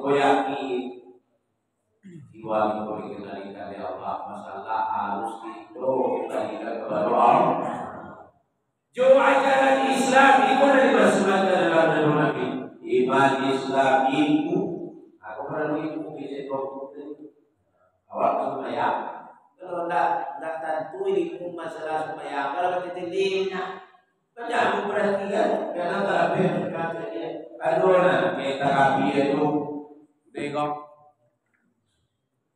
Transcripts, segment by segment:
koyaki jiwa itu dikendalikan oleh Allah. Masalah harus dikendalikan kepada Allah. Jo ajaran Islam itu dari bersemangat dalam Nabi. Iman Islam itu aku perlu itu bisa awak sembahyang. Kalau tidak tentu ilmu masalah sembahyang, kalau kita lihat banyak perhatian karena tapi berkata dia adona kita kapi itu tengok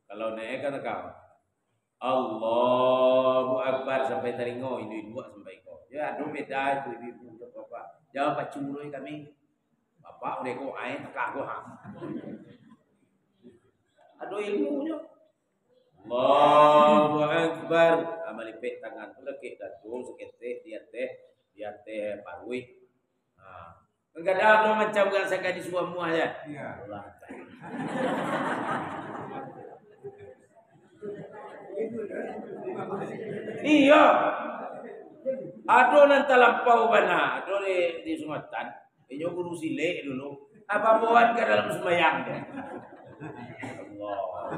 kalau naik kata kau Allahu Akbar sampai teringo ini buat sampai kau ya aduh beda itu ibu bapak jangan pacurui kami bapak udah kau air tekak kau aduh ilmunya Allahu Akbar amal ipet tangan tu lekik datu sekete dia teh parui. Enggak ada macam kan saya di semua aja. Iya. Allah. Iya. Ado nanti lampau bana, ado di Sumatan. Inyo guru sile dulu. Apa buat ke dalam sembahyang dia? Allah.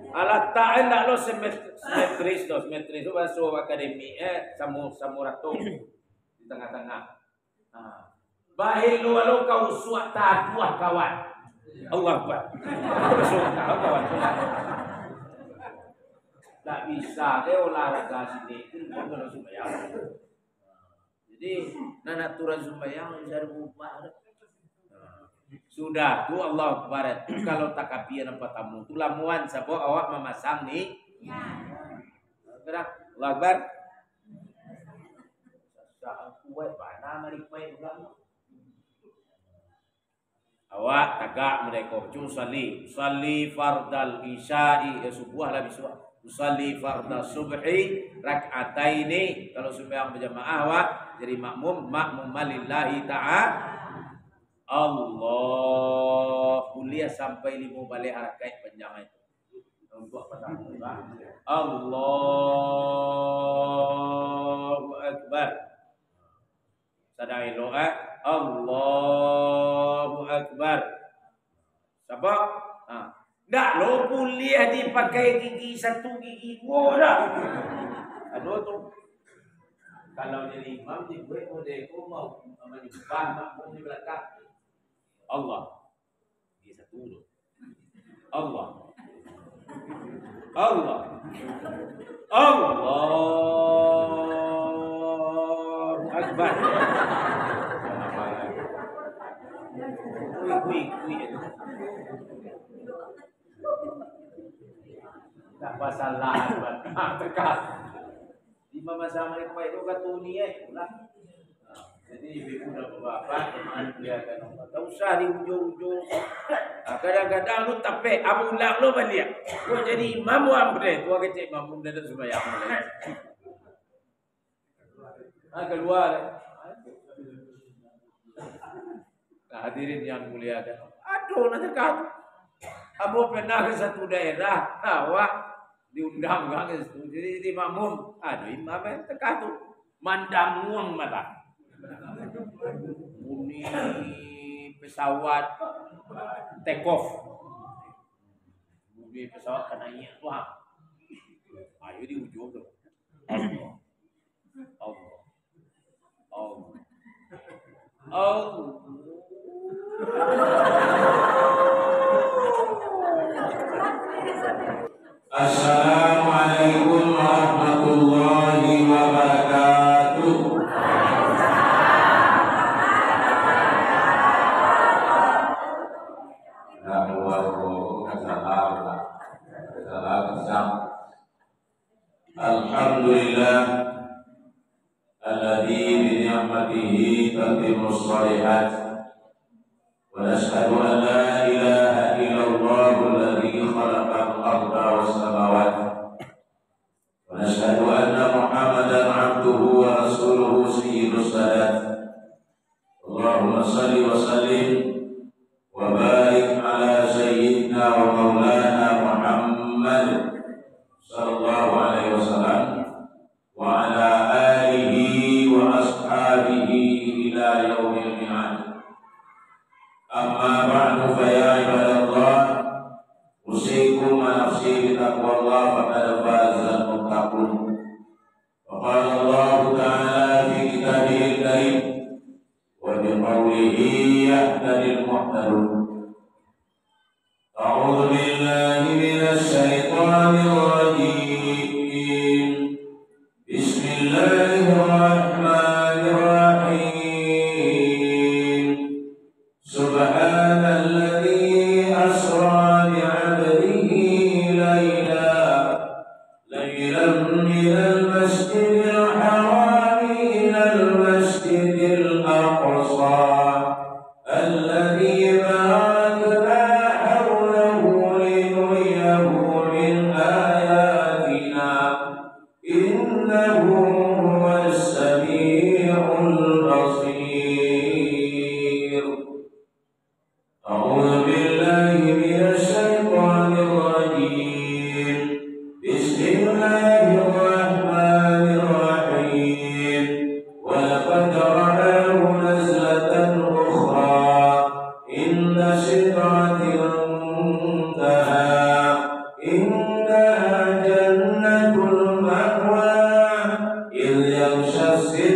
Alat ta'en nak lo simetris itu bahasa akademi samurato di tengah-tengah. Bahil lu kau suat taduah kawan. Allah Akbar. Kawan. Tak bisa dia olahraga sini itu kalau sembahyang. Jadi nana aturan sembahyang bisa berubah. Sudah tu Allah Akbar. Kalau tak kapian apa tamu tu lamuan sabo awak memasang ni. Ya. Gerak Allah Akbar. Sasa kuat mana mari kuat ulang. Awak tagak mereka salli fardal isya'i subuh lah biswa. Salli fardal subhi rak'ataini kalau sembahyang berjamaah awak jadi makmum lillahi ta'ala. Allah kuliah sampai 5 balik harakat panjang itu. Untuk pertama Allahu Akbar. Sadai doa Allahu Akbar. Sabak? Ndak lo kuliah dipakai gigi 1 gigi 2 dah. Aduh tu. Kalau jadi imam dibuat modeko mau menyembah makmum di belakang. Allah. Dia satu dulu. Allah. Allahu Akbar. Kui. Tak masalah. Tekat. Di mama sama itu itu katuni ulah. Jadi ibu dan bapak teman dia kan tak usah di ujung-ujung. Kadang-kadang lu tape abu ulang lu balik. Lu jadi imam abu deh, tua kecil imam dan sembahyang. Keluar. Hadirin yang muliakan. Aduh nanti kan. Abu pernah ke satu daerah, awak diundang kan itu. Jadi makmum, aduh imam tekan tu mandang uang mata. Bunyi pesawat take off. Bunyi pesawat kena naik wah. Ayo di ujung tu. Allah. Assalamualaikum warahmatullahi wabarakatuh. Alhamdulillah alladzi bi ni'matihi tatimmus shalihat wa nashhadu an la ilaha illallah alladzi khalaqal arda was samawati wa nashhadu anna Muhammadan 'abduhu wa rasuluhu sayyidus sadat. Allahumma shalli wa sallim wa barik ala sayyidina wa maulana Muhammad sallallahu alaihi wasallam wa ala alihi wa ashabihi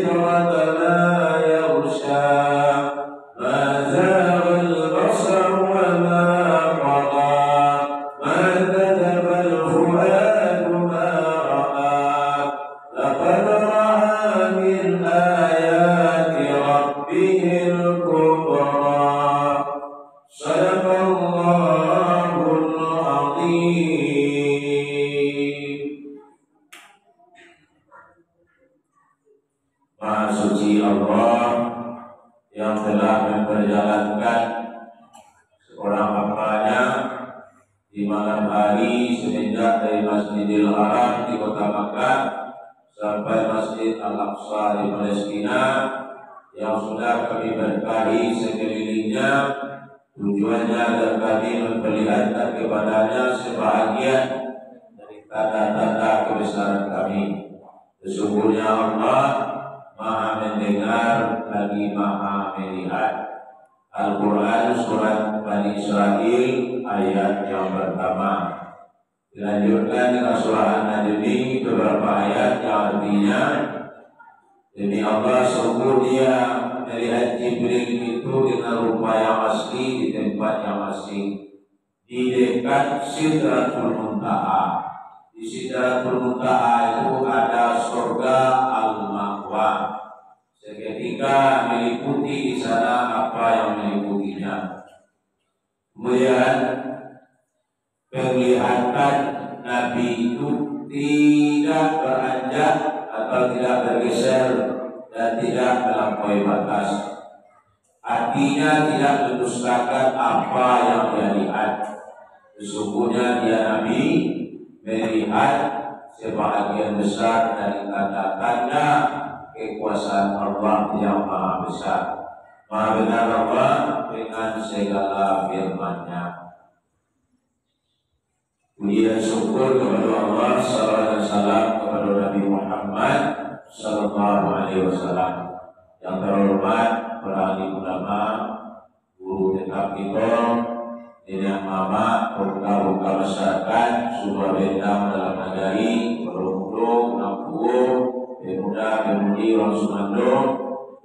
سدرة ما يغشى ما زاغ البصر وما طغى ما كذب الفؤاد ما رأى لقد رأى من آيات ربه الكبرى صدق الله العظيم. Maha suci Allah yang telah memperjalankan seorang hambanya di malam hari semenjak dari Masjidil Haram di kota Makkah sampai Masjid Al-Aqsa di Palestina yang sudah kami berkahi sekelilingnya. Tujuannya agar kami memperlihatkan kepadanya sebahagian dari tanda-tanda kebesaran kami. Sesungguhnya Allah Maha mendengar lagi Maha melihat. Al-Quran surat Bani Israel ayat yang pertama. Dilanjutkan dengan surah An-Najmi beberapa ayat yang artinya, demi Allah sungguh dia melihat Jibril itu dengan rupa yang asli di tempat yang asli di dekat Sidratul Muntaha. Di Sidratul Muntaha itu ada surga Al-Ma'wa. Seketika meliputi di sana apa yang meliputinya. Kemudian penglihatan Nabi itu tidak beranjak atau tidak bergeser dan tidak melampaui batas. Artinya tidak mendustakan apa yang dia lihat. Sesungguhnya dia Nabi melihat sebahagian besar dari tanda-tanda kekuasaan Allah yang maha besar. Maha benar Allah dengan segala firman-Nya. Puji dan syukur kepada Allah, salawat dan salam kepada Nabi Muhammad sallallahu alaihi wasallam. Yang terhormat para ahli ulama, guru tetap kita, nenek mama, buka masyarakat, sebuah bentang dalam negeri, Borobudur, Nampung, pemuda, pemudi, orang Sumando,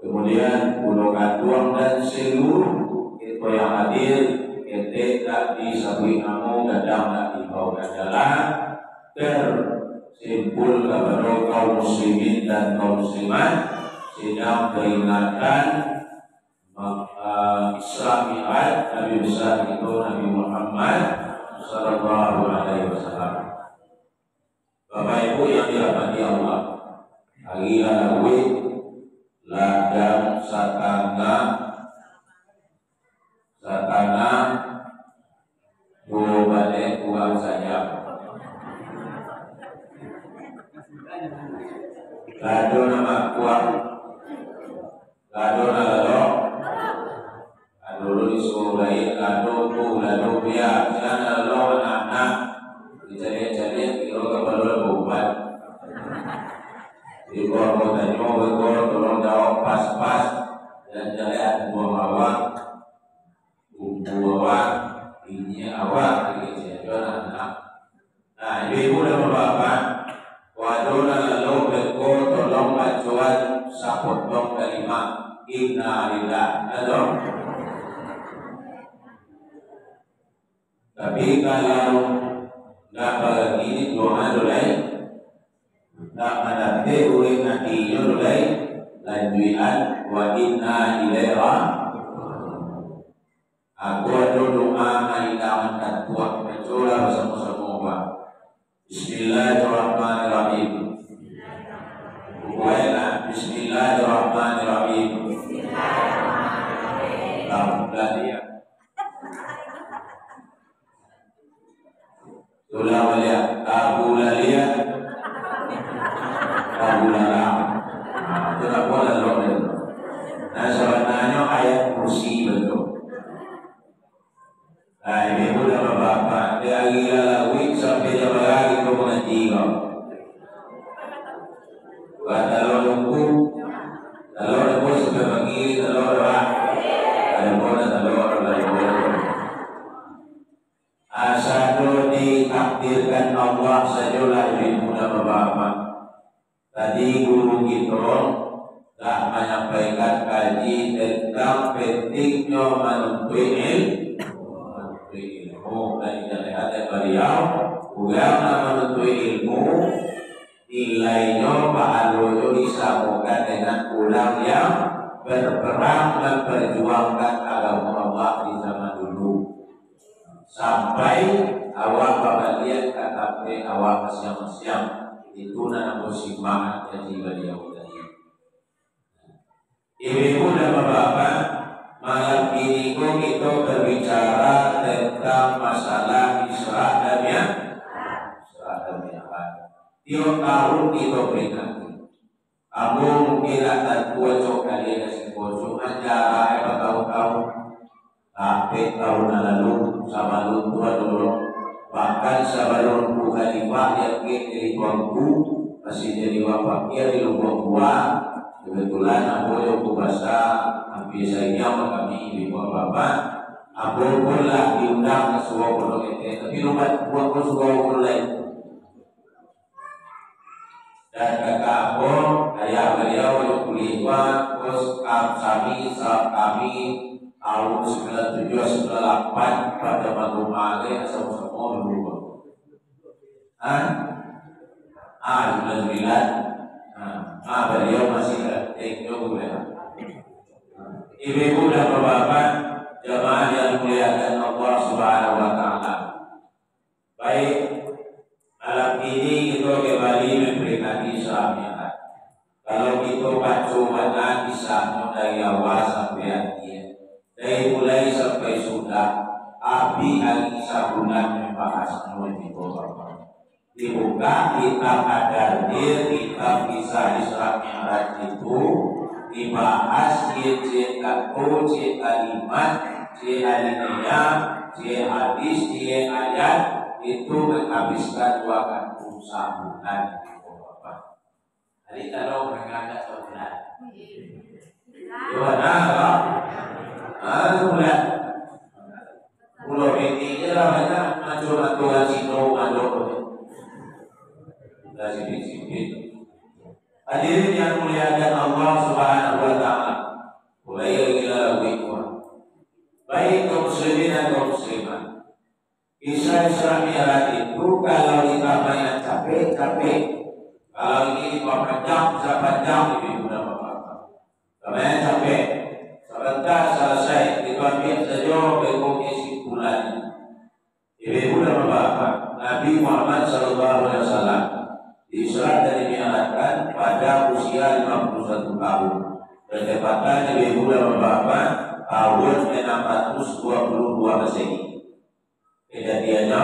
kemudian Pulau Katuang dan seluruh kita yang hadir, kita tak disabui namu, kadang tak dibawkan jalan, tersimpul kepada kaum muslimin dan kaum muslimat sedang peringatan Isra Mi'raj Nabi besar itu Nabi Muhammad sallallahu alaihi wasallam. Bapak Ibu yang dirahmati Allah, hari lalu ladang satana balik uang saja. Lado nama kuat, lado nalalo, lado disuruh lain, lado tu, lado biar, jangan nalalo anak-anak, dicari-cari kilo kepada bubat. Di korban tanya, berkorban tolong jawab pas-pas dan jalan buang awak, bumbu awak, ini awak, jadi anak. Nah, ibu dan bapak, wadona lalu berkorban tolong bacuan sapot dong kelima, inna lillah, adon. Tapi kalau nggak begini doa dolai, nggak ada teori nantinya dolai, lanjutan wa inna ilaiha. Aku ada doa aidaman katuak mencoba bersama-sama Pak. Bismillahirrahmanirrahim. Bukalah Bismillahirrahmanirrahim. Alhamdulillah. Tulah melihat Abu Lalia Abu Lala. Itu tak boleh loh. Nah sebenarnya ayat kursi betul. Nah ini pun sama bapak. Dia lagi lalui sampai jam lagi kau mengaji kau. Buat telur nunggu, telur nunggu sampai pagi, telur apa? Ada pun telur lagi. Asal ditakdirkan Allah sajalah ibu dan bapak. Tadi guru kita menyampaikan kaji tentang pentingnya menuntut ilmu dan dilihat beliau ulama menuntut ilmu nilainya pahalanya disambungkan dengan ulang yang berperang dan berjuangkan agama Allah di zaman dulu sampai awak babalian kata awak siang-siang itu nama musiman jadi beliau tadi. Ibu dan bapak, malam ini kita berbicara tentang masalah Isra dan Mi'raj. Tiap tahun kita peringati. Kamu mungkin akan kuat kali kasih cuma jarak bertahun-tahun. Tapi tahun lalu sama tua dulu. Bahkan sebelum khalifah yang dari bangku masih jadi wafakir di lubang gua. Kebetulan aku yang bahasa hampir saya kami di bawah bapak. Aku pun lah diundang ke sebuah pondok itu, tapi rumah buat pun sebuah mulai. Dan kakak aku, ayah beliau yang kuliah, terus kami tahun 97-98 pada Magung Mage sama-sama berubah. 99. Beliau masih teknologi. Ibu dan bapak jemaah yang dimuliakan Allah Subhanahu wa taala. Baik, malam ini kita kembali memperingati Isra Mi'raj. Kalau kita baca mana kisahnya dari awal sampai akhir, dari mulai sampai sudah, api al-kisah bulan membahas di bawah. Dibuka kitab Ad-Dardir, kitab kisah Isra Mi'raj itu dibahas ciri kata, ciri kalimat, ciri alinea, ciri hadis, ciri ayat itu menghabiskan 21 bulan. Jadi kalau mereka ada sebulan, bulan. Pulau ini lah banyak macam-macam sino hadirin yang muliakan Allah Subhanahu wa taala. Mulai ila wikwa. Baik kaum muslimin dan kaum muslimat. Kisah Isra Mi'raj itu kalau ditambahnya capek. Kalau ini panjang lebih mudah bapak. Tambahnya capek. Sebentar selesai diambil saja berikutnya simpulannya. Ibu dan bapak, Nabi Muhammad SAW Isra dari Mi'rajkan pada usia 51 tahun. Ketepatan ibu dan bapak tahun 622 Masehi. Kejadiannya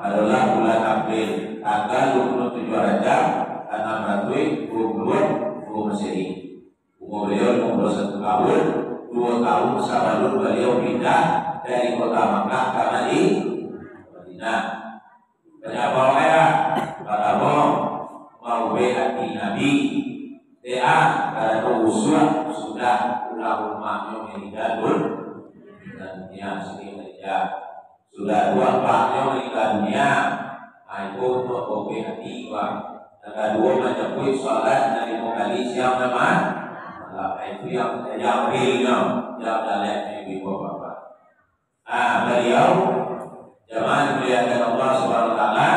adalah bulan April tanggal 27 Rajab 622 Masehi. Umur beliau 51 tahun. 2 tahun sebelum beliau pindah dari kota Makkah ke Madinah. Kenapa ya? Kata mau hati Nabi karena usul sudah ulama meninggal dan dunia sebenarnya sudah 2 paknya meninggal dunia. Itu untuk OB hati dan kedua macam sholat dari kali siang teman itu yang realnya yang dalamnya ibu bapak. Beliau jemaah dimuliakan Allah Subhanahu wa taala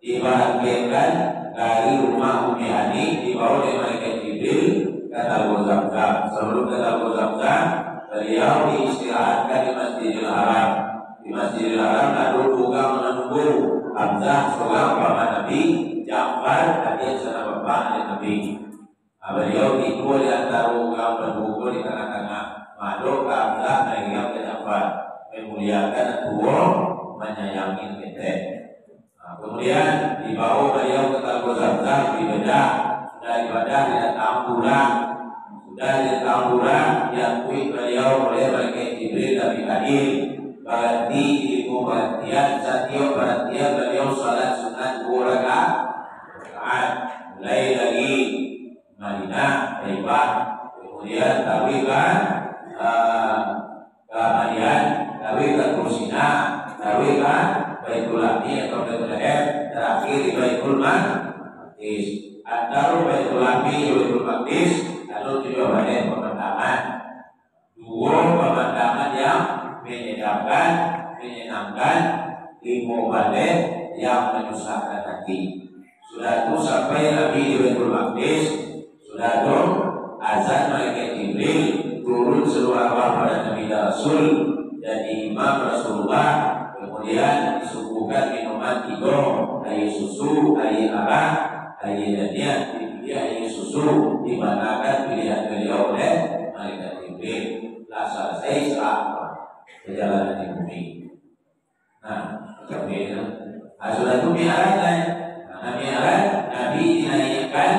dibahagiakan dari rumah Ummi Hani dibawa oleh malaikat Jibril ke Talbot Zamzam. Sebelum ke Talbot Zamzam, beliau diistirahatkan di Masjidil Haram. Di Masjidil Haram lalu juga menunggu Hamzah seorang paman Nabi, Ja'far tadi sana bapak dan Nabi. Beliau tidur di antara orang berdua di tengah-tengah. Masuk ke Hamzah dan Imam Ja'far memuliakan dua menyayangi kita. Kemudian dibawa beliau ke Talbot Zamzam ibadah, sudah ibadah di tamburan diakui beliau oleh malaikat Jibril dan Mikail. Berarti ilmu perhatian setiap perhatian beliau salat sunat 2 rakaat. Mulai dari Madinah, Taibah, kemudian tawikan ke Madian, tawikan Kursina, tawikan Baitul Ami atau Baitul Lahir, terakhir di Baitul Maqdis. Antara Baitul Ami dan Baitul Maqdis lalu juga banyak mubalik yang menyusahkan hati. Sudah itu sampai Nabi di Baitul Maqdis, sudah itu azan malaikat Jibril turun seluruh arwah pada Nabi dan Rasul jadi imam Rasulullah. Kemudian disuguhkan minuman 3, air susu, air arak, air dania, air susu, dimanakan pilihan beliau oleh malaikat Jibril. Lah selesai selama perjalanan di bumi. Nah, kemudian sudah itu Mi'raj kan? Nah, Mi'raj Nabi dinaikkan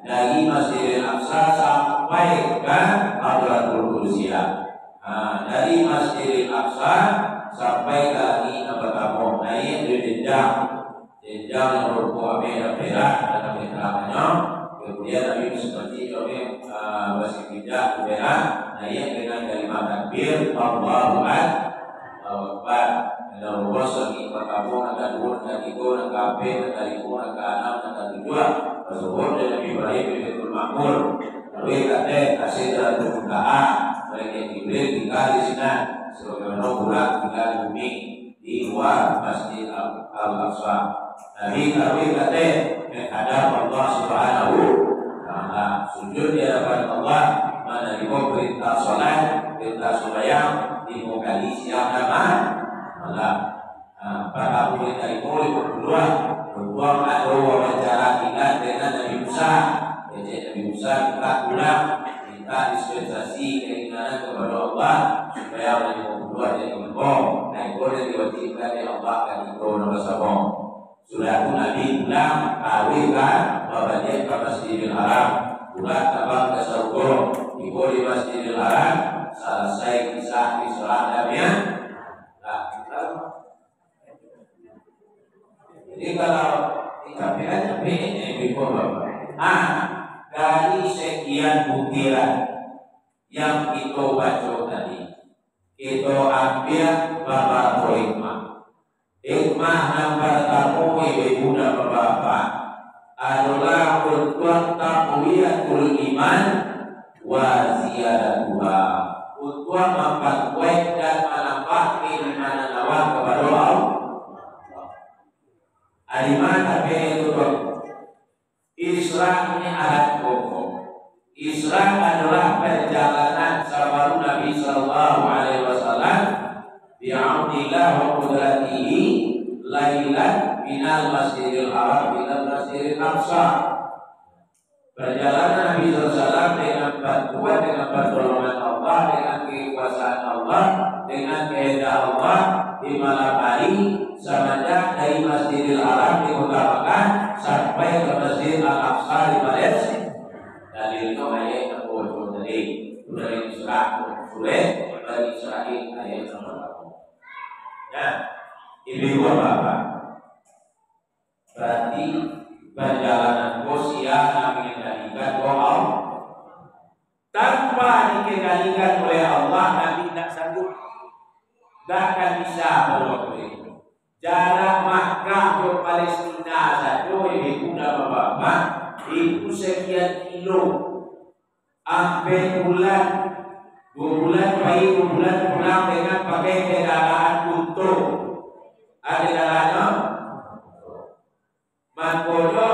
dari Masjidil Aqsa sampai ke Hadratul Qudsiyah. Dari Masjidil Aqsa sampai ke Nabi naik di jenjang yang berupa merah dan keterangannya. Kemudian Nabi seperti kami masih tidak merah naik dengan kalimat takbir Allahu Akbar. Dan Rasul lagi berkabung ada 2, ada 3, ada 4, ada 5, ada 6, ada 7. Rasul dan Nabi Ibrahim Baitul Ma'mur. Lalu kata kasih dalam Al-Qur'an mereka Jibril tinggal di sana sebagaimana bulan tinggal di bumi di luar Masjid Al-Aqsa. Nabi kata menghadap Allah Subhanahu wa Ta'ala, sujud di hadapan Allah, menerima perintah salat, perintah sembahyang di kali siang dan malam. Pada mulai dari mulai berdua ada wawancara ingat dengan Nabi Musa. Jadi Nabi Musa kita pulang, kita dispensasi keinginan kepada Allah supaya Nabi berdua jadi ngomong. Nah itu yang diwajibkan oleh Allah kan itu nomor sabong. Sudah itu Nabi pulang, kawinkan bahagia ke Masjidil Haram. Pulang tabang ke surga, ibu di Masjidil Haram. Selesai kisah Isra Nabi. Jadi kalau dikatakan ini dari sekian butiran yang kita baca tadi, kita ambil beberapa hikmah. Hikmah yang pertama ibu dan bapak adalah untuk taqwiyatul iman wa ziyadatuha, untuk memperkuat dan menambah keimanan awak kepada Allah. Aliman tapi itu Isra ini alat pokok. Isra adalah perjalanan sahabat Nabi Sallallahu Alaihi Wasallam bi'aunillah wa qudratihi lailan minal Masjidil Haram minal Masjidil Aqsa. Perjalanan Nabi SAW dengan bantuan, dengan pertolongan Allah, dengan kekuasaan Allah, dengan kehendak Allah di malam hari semenjak dari Masjidil Haram di Kota Mekah sampai ke Masjid Al-Aqsa di Palestina. Dalilnya ayat yang bodoh tadi dari Isra Surah dari Israel ayat nomor 1. Ya, ibu bapak. Berarti perjalanan Kosia yang dikendalikan doa tanpa dikendalikan oleh Allah, Nabi tidak sanggup, tidak akan bisa berbuat itu. Jarak Makkah ke Palestina satu ibu dan bapak itu sekian kilo, hampir bulan, 2 bulan bayi, 2 bulan pulang dengan pakai kendaraan untuk ada kendaraannya. Makanya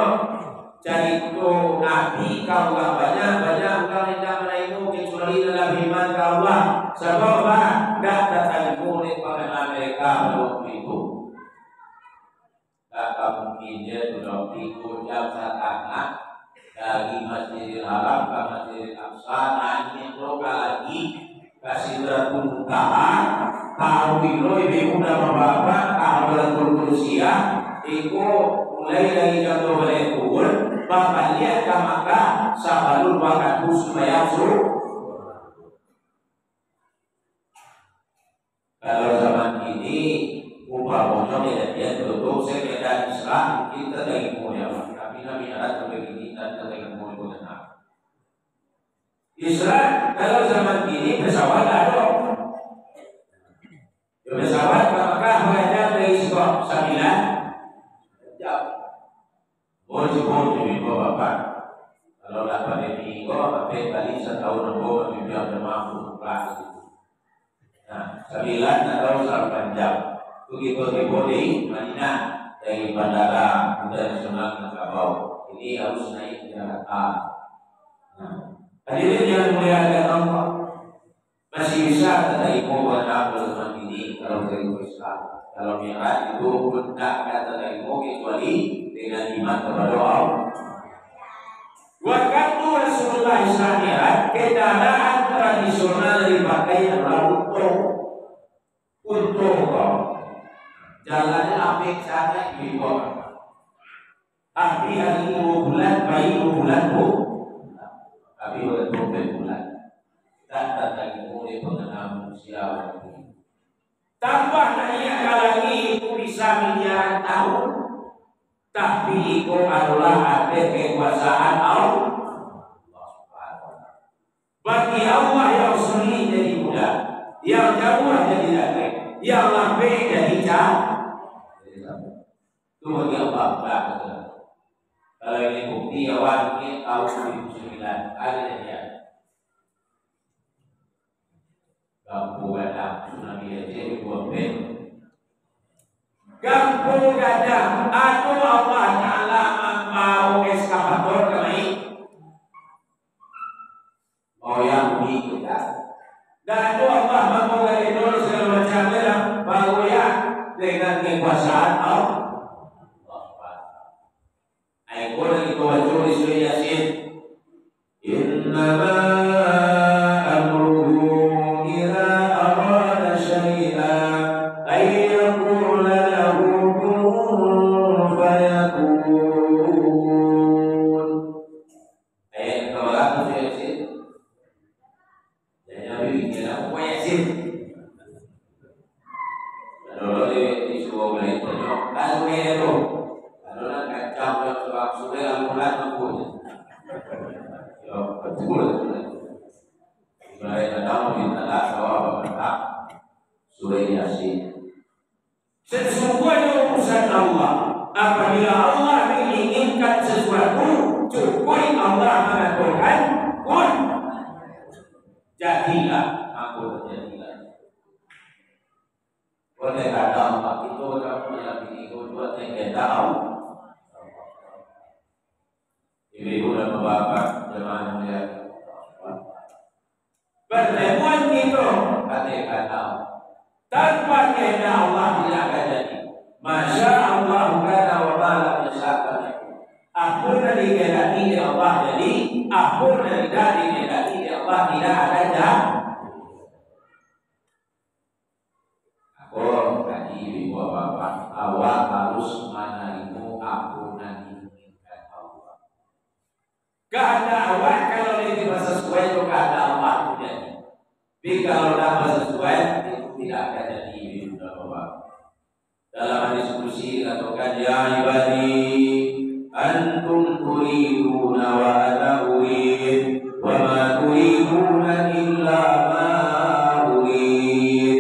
jadi itu Nabi kau banyak orang tidak menaimu kecuali dalam iman kau Allah. Sebab tidak tertanggung oleh pengenal mereka waktu itu. Tak mungkin dia sudah ikut jam setengah dari Masjidil Haram ke Masjidil Aqsa, naik lagi kasih berpuntaha tahu bilo ibu dan bapak tahu berkursia itu mulai dari jam 12 turun bapak lihat ke Makkah sabalul waktu supaya suruh. Kalau zaman ini umpamanya dia tutup sekedar Islam kita lagi mulia, tapi Nabi ada begini dan kita lagi mulia. Islam kalau zaman ini pesawat ada, pesawat ke Makkah mengajar dari Sekolah 9 jam. Boleh bapak. Kalau dapat ini kok sampai kali setahun lebih biar bermampu kelas itu. Nah, 9 atau 8 jam. begitu di Madinah dari Bandara Internasional Minangkabau. Ini harus naik ke Jakarta. Hadirin yang muliakan Allah, masih bisa kita ikut pada bulan ini kalau dari Islam. Kalau Mi'raj itu pun tidak akan terima kecuali dengan iman kepada Allah. Waktu Rasulullah SAW kendaraan tradisional dipakai adalah untuk jalannya apik sana di bawah. Tapi hari 2 bulan, bayi 2 bulan bu, tapi oleh 2 bulan tak terjadi oleh pengenal manusia. Tambah naik lagi itu bisa miliaran tahun. Tapi itu adalah ada kekuasaan Allah. Bagi Allah yang sulit jadi mudah, yang jauh jadi dekat, yang lambai jadi jauh. Itu bagi Allah betul. Kalau ini bukti awal ini tahun 2009 ada dia. Kampung ada tsunami aja 2 ben. Kampung Gadang atau Allah Ta'ala mau eskavator kemarin mau yang kita dan itu Allah mau dari dulu segala macam dalam baru ya dengan kekuasaan Allah. Ayat Quran itu baca di surah Yasin, innama amruhu idza arada syai'an ay yaqula lahu kun fayakun. Ayat keberapa surah Yasin? Jadi Nabi bikin apa Yasin? Lalu di surah mulai tanya, kalau itu adalah kacau yang sebab surah Al-Quran mempunyai. Ya, betul. Surah Al-Quran mintalah jawab tentang surah Yasin. Sesungguhnya urusan Allah, apabila Allah menginginkan sesuatu, cukup Allah mengatakan kun, jadilah, aku terjadilah. Oleh kata Allah itu kamu yang itu buat yang tahu. Ibu dan bapak jemaah mulia, pertemuan itu kata tanpa kehendak Allah tidak akan jadi. Masya Allah kana wa ma lam yasha. Apa dari kehendak Allah jadi, apa dari kehendak Allah tidak akan jadi. Aku tadi ibu bapak awal harus menaimu ampunan diinginkan Allah. Kehendak awal kalau ini sesuai itu kehendak Allah jadi. Tapi kalau tidak sesuai itu tidak akan jadi ibu bapak. Dalam diskusi katakan ya ibadi antum turiduna wa ana urid wa ma turiduna illa ma urid.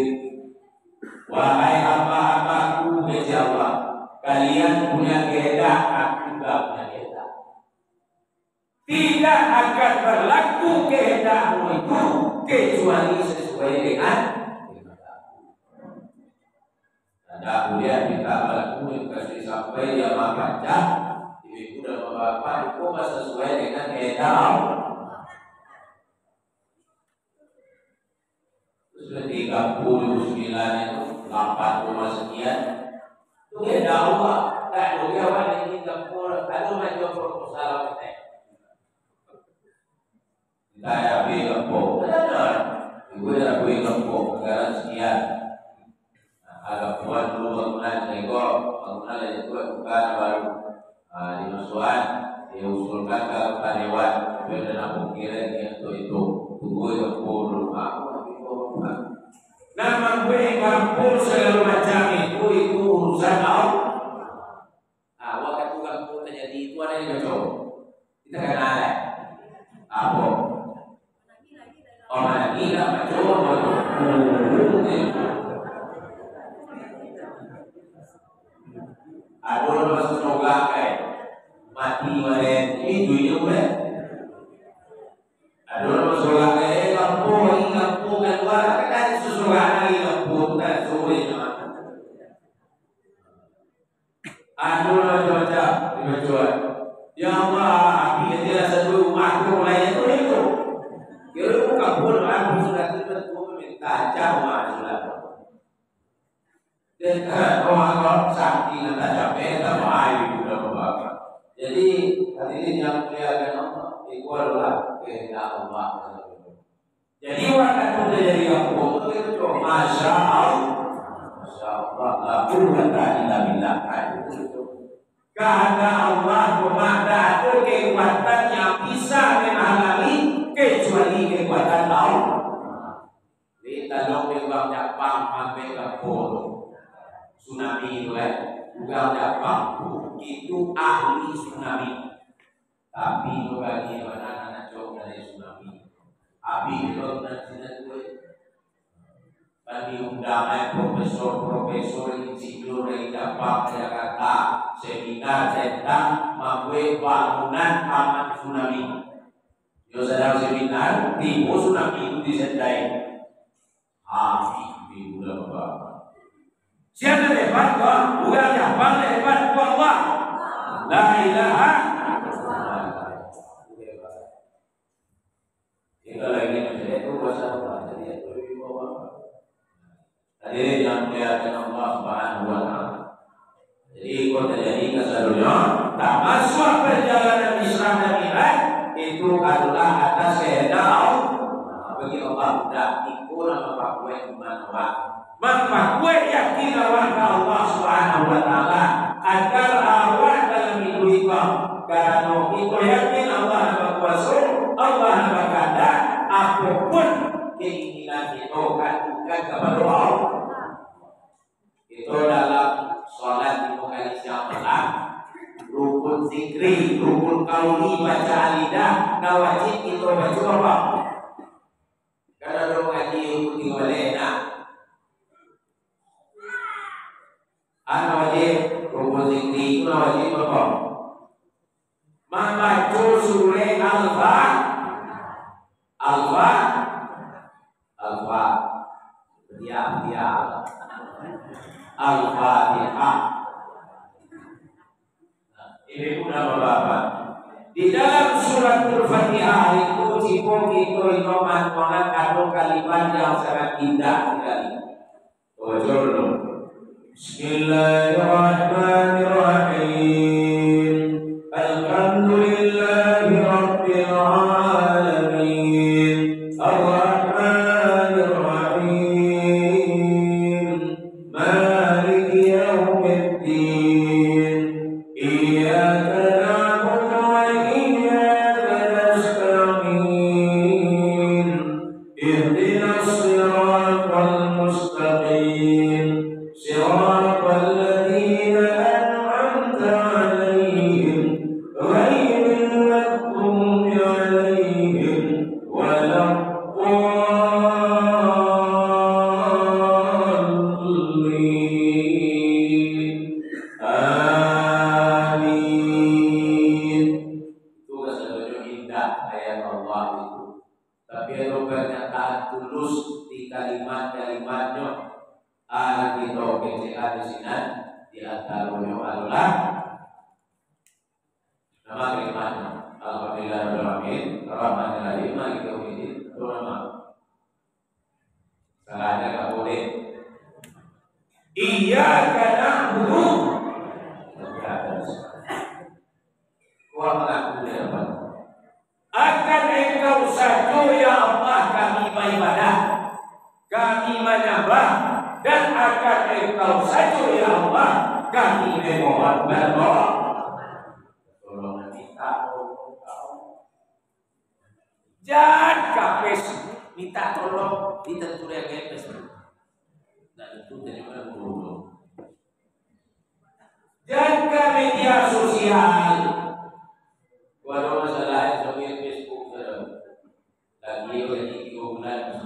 Wahai hamba-hambaku ya Allah, kalian punya kehendak, aku juga punya kehendak. Tidak akan berlaku kehendakmu itu kecuali sesuai dengan kehendak. Kemudian kita berlaku kasih sampai dia baca, ibu dan bapak itu sesuai dengan kehendak. Sudah 39 itu 80 sekian itu kehendak Allah. Tak boleh awak ini 30 kalau macam proposal kita. Kita ya beli kampung, benar. Ibu ya beli kampung negara sekian. Agak buat dulu bangunan tengok bangunan itu bukan baru di Masuan diusulkan ke Panewan. Biar nak kira itu tunggu kampung rumah. Nama gue kampung segala macam itu urusan Allah. Waktu kampung terjadi itu ada yang cocok. Kita kenal ya. Apa? Orang gila macam ada masuk surga kayak mati maren ini duitnya boleh. Ada masuk surga kayak kampung kan luar kan surga lagi kampung kan sore. Jadi bukan pun aku sudah betul minta jawab sudah. Dan orang sakti nanti capek sama air sudah berapa. Jadi hadirin yang mulia Allah itu adalah kehendak Allah. Jadi waktu itu jadi yang bodoh itu cuma masya Allah, la quwwata illa billah. Karena Allah ada kekuatan yang bisa menghalangi kecuali kekuatan Allah. Kita dong pegang Jepang sampai ke Polo. Tsunami itu bukan Jepang itu ahli tsunami. Tapi bagaimana anak jauh dari tsunami? Abi itu nanti bagi undangan profesor insinyur dari Jepang Jakarta seminar tentang membuat bangunan aman tsunami. Yo sedang seminar di tsunami itu disertai. Abi udah bapak. Siapa hebat kok? Bukan Jepang hebat kok Allah. La ilaha illallah. Itu lagi menjadi itu bahasa apa? Jadi itu di bawah. Hadirin yang muliakan Allah Subhanahu wa taala. Jadi kalau terjadi keseluruhnya, tak masuk perjalanan Islam dan Mi'raj itu adalah atas kehendak Allah. Bagi Allah tidak ikut nama pakwe dimana. Maka kue yakin awak Allah Subhanahu wa taala agar awak dalam hidup kita. Karena itu yakin Allah yang kuasa, Allah yang berkata, apapun keinginan itu bukan kepada Allah. Itu dalam sholat di muka Islam, rukun zikri, rukun kauli, baca alidah, nawajib itu baca apa? Karena orang ngaji ikuti walena. Wajib rukun zikri itu wajib apa? Membaca surah Al-Fatihah. Ini sudah Bapak. Di dalam surat Al-Fatihah itu cipong itu manfaat atau kalimat yang sangat indah sekali. Wajib. Bismillahirrahmanirrahim. Alhamdulillahi rabbil alamin. Ar-Rahmanir Rahim. Maliki yaumiddin. Iyyaka na'budu wa iyyaka nasta'in. Ihdinas siratal mustaqim. صراط الذين أنعمت عليهم غير المغضوب عليهم ولا الضالين آمين. Itu sebenarnya indah ayat Allah itu. Tapi ada pernyataan tulus di kalimat-kalimatnya. Kita BCA di sini di antaranya adalah nama kalimatnya Alhamdulillahirrahmanirrahim Rahmanirrahim Maliki yaumiddin. Itu nama salahnya nggak boleh. Iyyaka na'budu wa na'budu akan engkau satu ya Allah kami beribadah, kami menyembah, dan akan engkau saja ya Allah kami memohon tolong kita jangan kapes minta tolong ditentu yang kapes dan itu terima dulu. Jaga media sosial. Walau masalah sebagai Facebook lagi lagi 3 bulan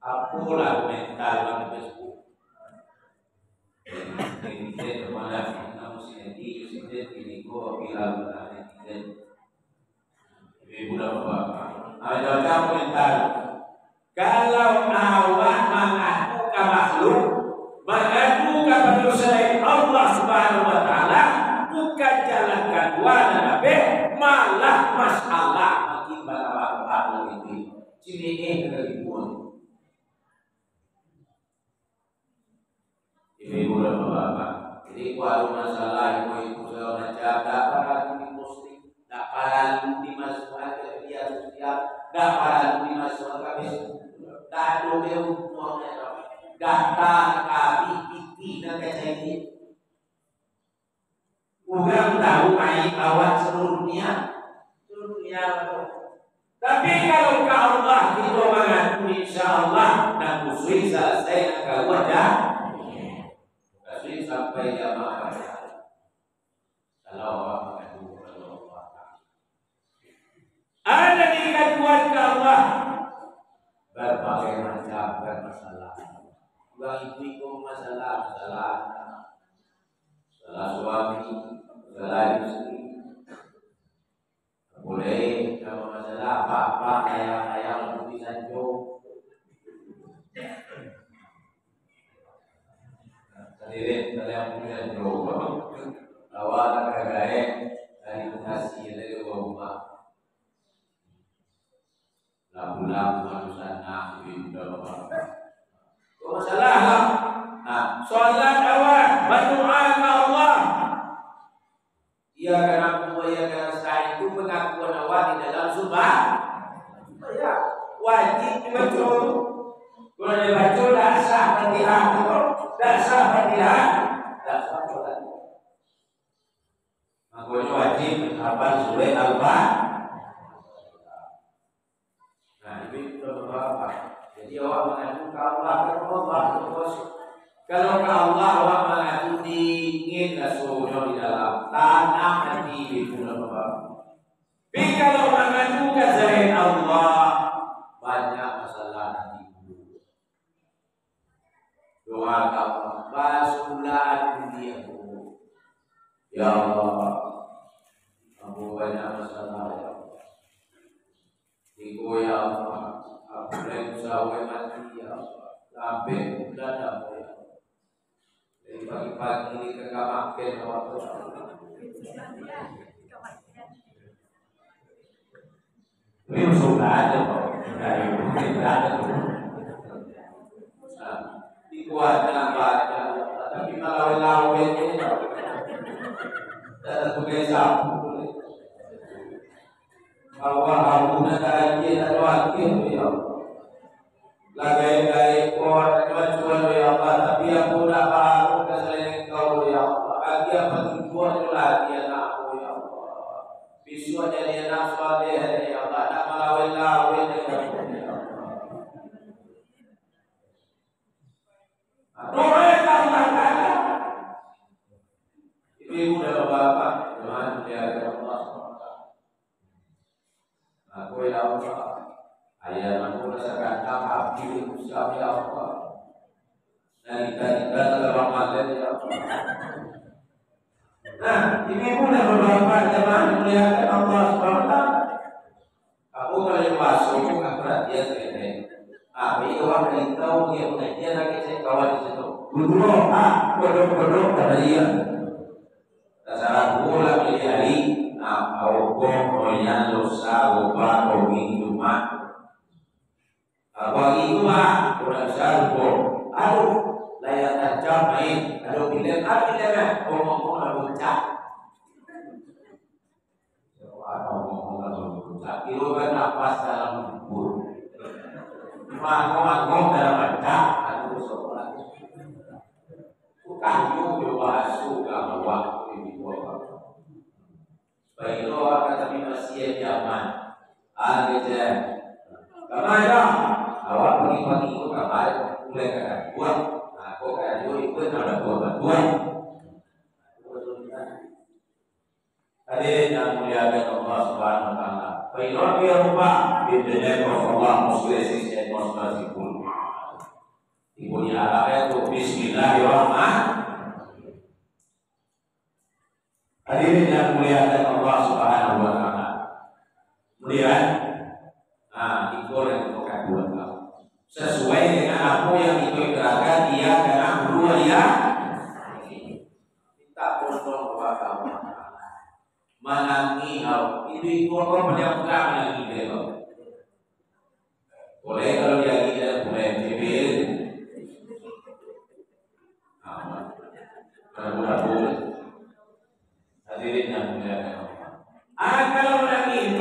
apalah mental di Facebook. Netizen mana kamu netizen ini kok viral netizen. Ibu bapak, ada kamu mental. Kalau awak mengaku ke makhluk, mengaku ke manusia Allah Subhanahu wa taala, bukan jalan kedua nabi, malah masalah ini cini kelibun. Ibu dan bapak. Jadi kalau masalah ibu segala macam, tak para muslim, tak para dimasukkan ke media sosial, tak para dimasukkan ke Facebook, tak ada umurnya, data kami tinggi dan kecil. Bukan tahu aib awak seluruh dunia. Tapi kalau ke Allah kita mengaku insyaAllah dan khusus selesai ke wajah khusus sampai jamaah kalau Allah mengadu kepada Allah ada dikatuan ke Allah berbagai macam masalah bukan itu masalah suami masalah istri boleh kalau masalah apa-apa ayam lebih bisa jauh sendiri yang punya jauh awal kagak dari kasih dari rumah lagu-lagu manusia di dalam masalah nah sholat awal berdoa ke Allah ia karena ya karena saya itu pengakuan awal di dalam sumpah ya wajib dibaca kalau dibaca dah sah Fatihah dah sah Fatihah dah sah sholat makanya wajib hafal surah Al-Baqarah nah ini beberapa jadi awak mengadu ke Allah kalau ke Allah awak mengadu dingin rasulnya di dalam tanah hati di bulan Bapak. Tapi kalau mengadu ke selain Allah banyak masalah hati dulu. Doa kamu basuhlah dunia ya Allah. Aku banyak masalah ya Allah. Iku ya Allah. Aku berusaha mati ya Allah. Sampai bulan apa ya. Dari pagi-pagi ini ke kamar waktu ini sudah ada dari mungkin ada dikuatkan baca tapi kalau lawan ini ada tugas sapu bahwa aku nak lagi ada wakil ya lagai-lagai kuat jual ya Allah tapi aku nak baru kesalahan kau ya Allah lagi apa tujuan lagi anakku ya Allah bisu jadi anak soleh ya Allah nak melawan ya Allah doa Allah Taala ibu dan bapak Tuhan ya Allah aku ya Allah ayat aku rasakan abdi usaha ya Allah kita dalam Ramadan ya Allah. Nah, ini pun ada beberapa jemaah memuliakan Allah SWT. Aku kalau masuk ke perhatian ini, itu orang yang tahu dia pengajian lagi saya kawan di situ. Dulu kodok pada dia. Dasar aku lah pilih hari, aku punya dosa lupa komi cuma. Bagi itu kurang sarupo. Aduh, layak tajam main. Aduh, bila ngomong bocah. Ngomong bocah. Itu kan nafas dalam kubur. Ngomong dalam baca. Aduh, sobat. Kayu dibasuh dalam waktu ini. Supaya itu akan tapi masih zaman. Ada kemana? Awak pergi itu kamar mulai kakak buat, kok kakak itu ada buat. Hadirin yang muliakan Allah Subhanahu Wa Taala. Baiklah ya Bapak, bidanya Allah muslim dan muslim. Ibu ya ayat Bismillahirrahmanirrahim. Hadirin yang muliakan Allah Subhanahu Wa Taala. Kemudian, ikut yang kedua. Sesuai dengan apa yang itu gerakan dia karena berdua ya kita condong kepada Allah menangi hal itu orang banyak menangi dia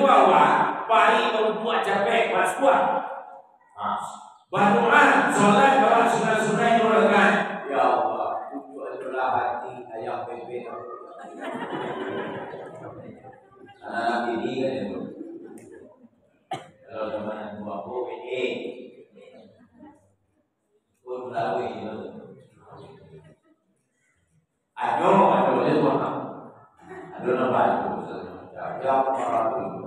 awak pai buat capek pas kuat. Berdoa, solat kalau sunat-sunat itu rekan. Ya Allah, tujuh adalah hati ayam bebek. Anak ini kan itu. Kalau zaman dua ini, pun tahu itu. Aduh itu apa? Aduh apa itu? Jawab orang itu.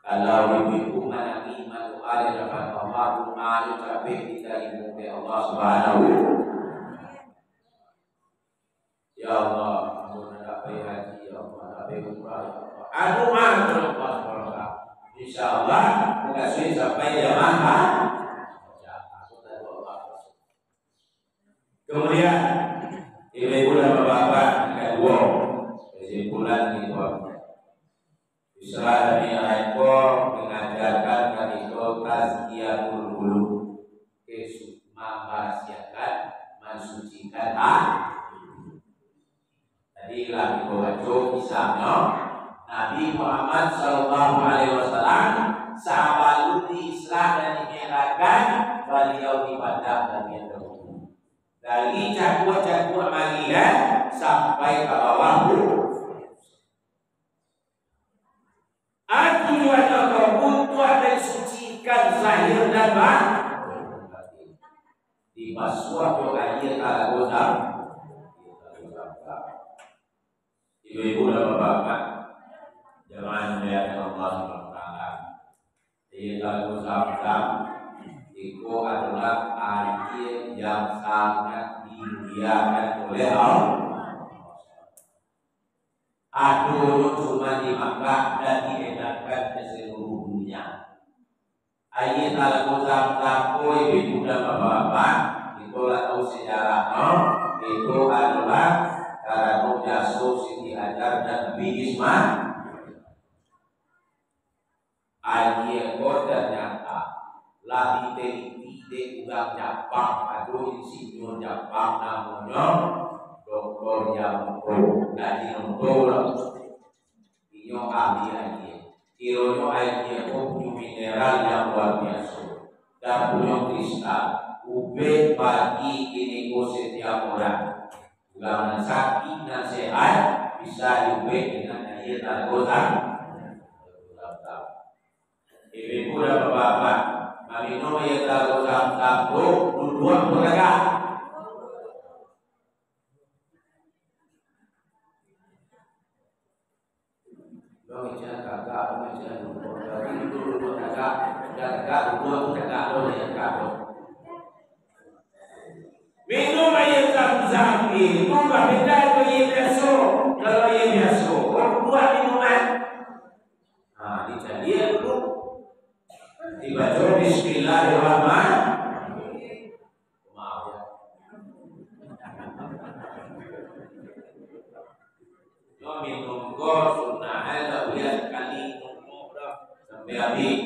Kalau ibu mana iman ada dapat Allah ada tapi kita ibu ke Allah Subhanahu. Ya Allah, ampun dapat haji ya Allah, dapat umrah ya Allah. Aduh Allah Subhanahu. Insyaallah enggak sulit sampai jamaah. Ya, aku tahu Allah. Kemudian ibu dan bapak kedua kesimpulan itu Isra dan Mi'raj mengajarkan kita tazkiyatul qulub, memahasiakan, mensucikan hati. Tadi lagi baca kisahnya Nabi Muhammad Sallallahu Alaihi Wasallam sahabat di Isra dan Mi'raj beliau ibadah dan itu dari cakup amalia sampai ke bawah. Aku juga untuk mensucikan zahir dan batin. Di suatu ayat al-Qur'an. Ibu-ibu dan bapak, jemaah yang Allah SWT. Ayat al-Qur'an itu adalah ayat yang sangat dimuliakan oleh Allah. Aduh cuma di Makkah dan diedarkan ke seluruh dunia. Ayat Al-Qur'an ibu dan bapak itulah tahu sejarahnya. Itu adalah karena Rasul Siti Hajar dan Nabi Ismail. Ayat ternyata lahir dari ulang Jepang atau insinyur Jepang namanya Doktor Yamamoto, gaji nomor iyo ahli aja, kironya aja punya mineral yang luar biasa dan punya kristal. Ube bagi ini setiap orang, ulangan sakit dan sehat bisa ube dengan ayat Al-Qur'an. Ibu dan bapak, kami nomor ayat Al-Qur'an satu, dua beragam. Minum air zam-zam itu berbeda dengan air biasa. Kalau air biasa, orang buat minuman. Nah, dijadikan dulu. Dibaca Bismillahirrahmanirrahim. Maaf ya. Yo minum gor sunnah ada lihat kali sampai habis.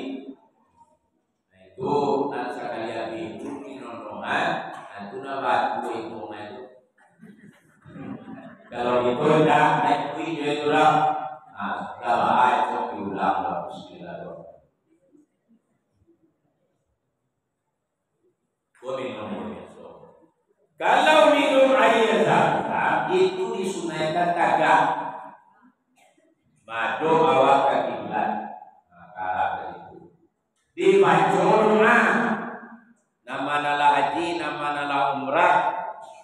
Nah itu dan sekali habis itu minuman. Itu nama itu itu. Kalau itu dah naik video itu lah. Nah, kalau itu diulang lah Bismillahirrahmanirrahim. Kalau minum air zam-zam itu disunaikan kagak. Madu awak ke kiblat. Maka itu dibaca rumah. Nama nala haji, nama nala umrah.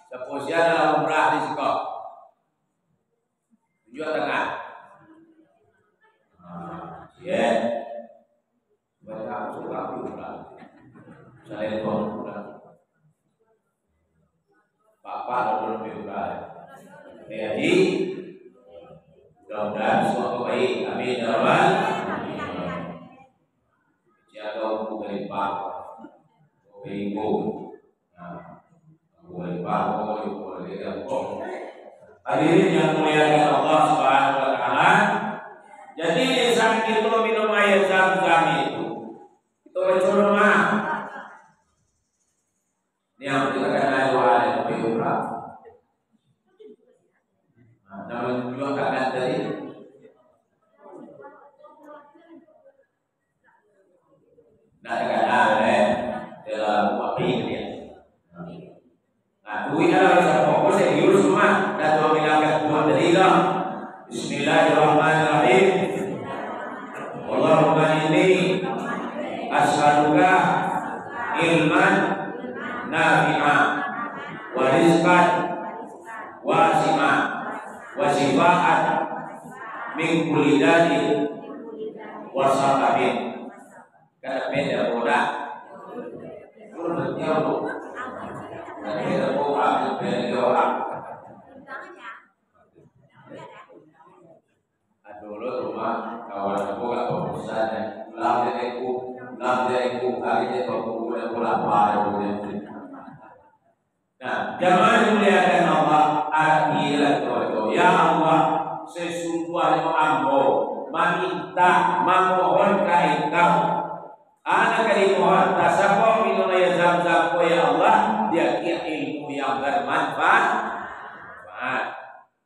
Seposnya nala umrah di sekolah. Tujuan tengah. Ya. Baca surat umrah. Saya tuan umrah. Bapak belum umrah. Jadi mudah-mudahan suatu baik. Amin ya rabbal alamin. Jaga hukum lipat. Ibu, boleh bawa, boleh gabung. Hadirin yang mulia Allah Subhanahu Wa Taala. Jadi lisan itu minum air zam-zam itu cuma ini yang dikatakan ayat yang berubah. Namun juga kata tadi Nah, kadang-kadang dalam api dia. Nah, duit adalah satu fokus yang diurus semua. Dan dua bilangan Tuhan dari Allah. Bismillahirrahmanirrahim. Allahumma inni as'aluka ilman nafi'an wa rizqan wasi'an wa shifaan min kulli da'in wa saqamin. Kada beda bodak. Urut jauh. Dan kita buka beda orang. Dulu rumah kawan aku gak fokusan ya. Lam deku kali dia fokus bola baru. Nah, jamaah dimuliakan Allah, akhirat itu. Ya Allah, sesungguhnya ambo meminta memohon ke Engkau. Anak kali mohon tasawuf minum air zam-zam ya Allah, dia kira ilmu yang bermanfaat.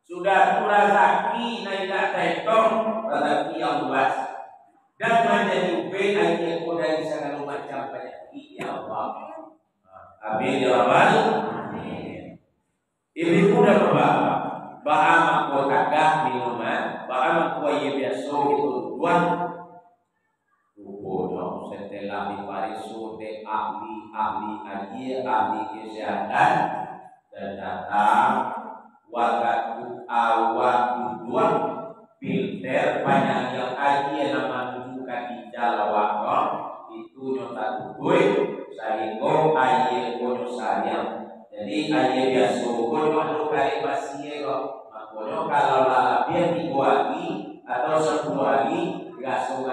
Sudah rezeki naik taitong rezeki yang luas dan menjadi baik yang dari segala macam penyakit ya Allah. Amin ya rabbal alamin. Ibu dan bapak, bahama ko kagak minuman, bahama ko ye biasa itu tuan. Rupono setelah diparisu de ahli ahli kesehatan dan datang waktu awal dua filter banyak yang aja nama menunjukkan di jalan waktu itu nyata tuh sehingga aja kono sayang jadi aja biasa kono anu kali masih kok makanya kalau dia dibuahi atau sebuahi gaso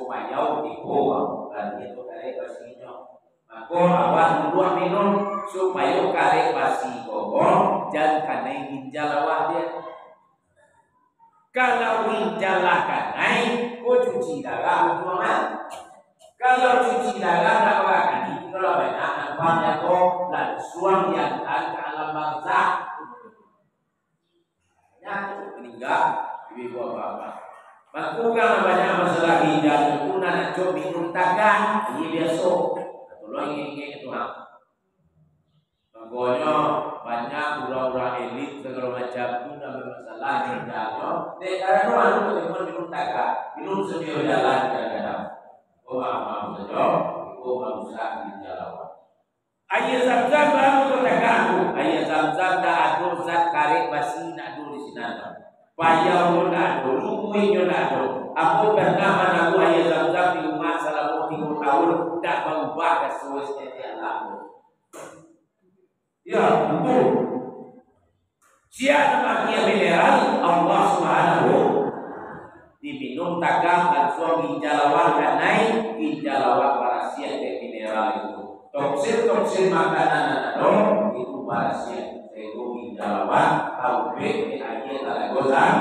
payau di bawah dan itu kali pasinya maka awal dua minum supaya kare pasi gogong jangan kena ginjal awak dia. Kalau ginjal kanai, kau cuci darah buangan. Kalau cuci darah nak makan itu kalau banyak nampaknya kau dan suam yang tak ke alam bangsa. Ya meninggal ibu bapa. Makukan banyak masalah ginjal itu nak coba minum tagak ini biasa. Tolong ini Tuhan. Makanya banyak orang-orang elit segala macam itu dah bermasalah ginjalnya. Karena orang itu minum tagak, minum sebelum jalan kadang-kadang. Oh maaf saja, oh manusia ginjal awak. Ayat zam-zam baru tu tagaku. Ayat zam-zam dah ada zat karet basi nak ada di sini. Payah pun dah ada, lumui pun dah ada. Aku pernah menanggu ayat zam-zam di rumah selama 3 tahun dah berubah kesulitan Allah. Ya, betul. Siapa makia mineral Allah Subhanahu diminum tagam dan suami ginjalawan dan naik ginjalawan parasia ke mineral itu. Toksin makanan ada itu parasia itu ginjalawan tahu be aja tak gozang.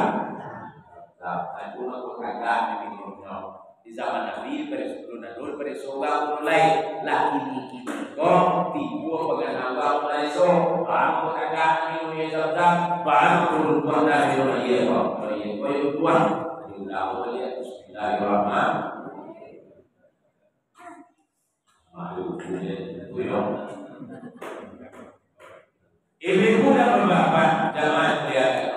Aku nak kagak minumnya. Di zaman Nabi beresulu nadul beresoga mulai lagi ini kok tibu pengen awal mulai so baru kagak minum ya zam baru turun dari rumah dia kok dia kau tuan diulang oleh Bismillahirrahmanirrahim. Aduh tuh ibu dan bapak jangan lihat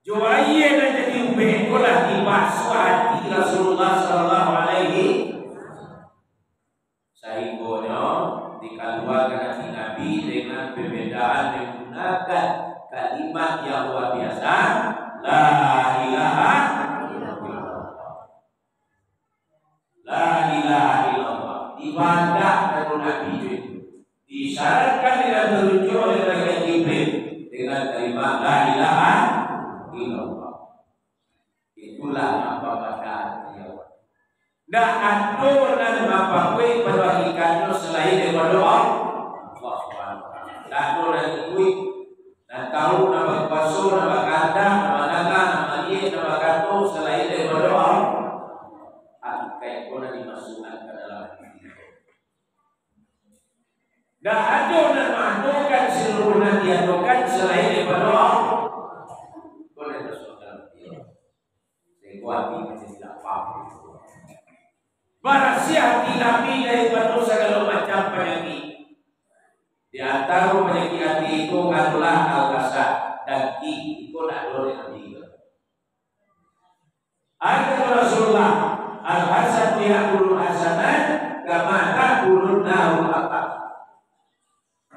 Juwaiye dan jadi ubekolah di hati Rasulullah Sallallahu Alaihi sehingga dikeluarkan hati Nabi dengan perbedaan menggunakan kalimat yang luar biasa La ilaha illallah La ilaha illallah ibadah dari Nabi disyaratkan dengan terujuk oleh Rasul Jibril dengan kalimat La ilaha illallah. Itulah apa bacaan dia. Dah ada dan apa kue pada hakikatnya selain daripada Allah Subhanahu wa taala. Dah ada dan kue dan tahu nama pasu, nama kata, nama naga, nama dia, nama katu selain daripada Allah. Hakikat pun dimasukkan ke dalam hati. Dah ada dan mahdukan seluruhnya diadukan selain daripada Allah. Hati masih tidak paham. Barasi hati Nabi daripada segala macam penyakit. Di antara penyakit hati itu adalah al-hasad dan itu nak boleh Nabi. Ada Rasulullah al-hasad yaqulu hasanat kama taqulun nahu apa.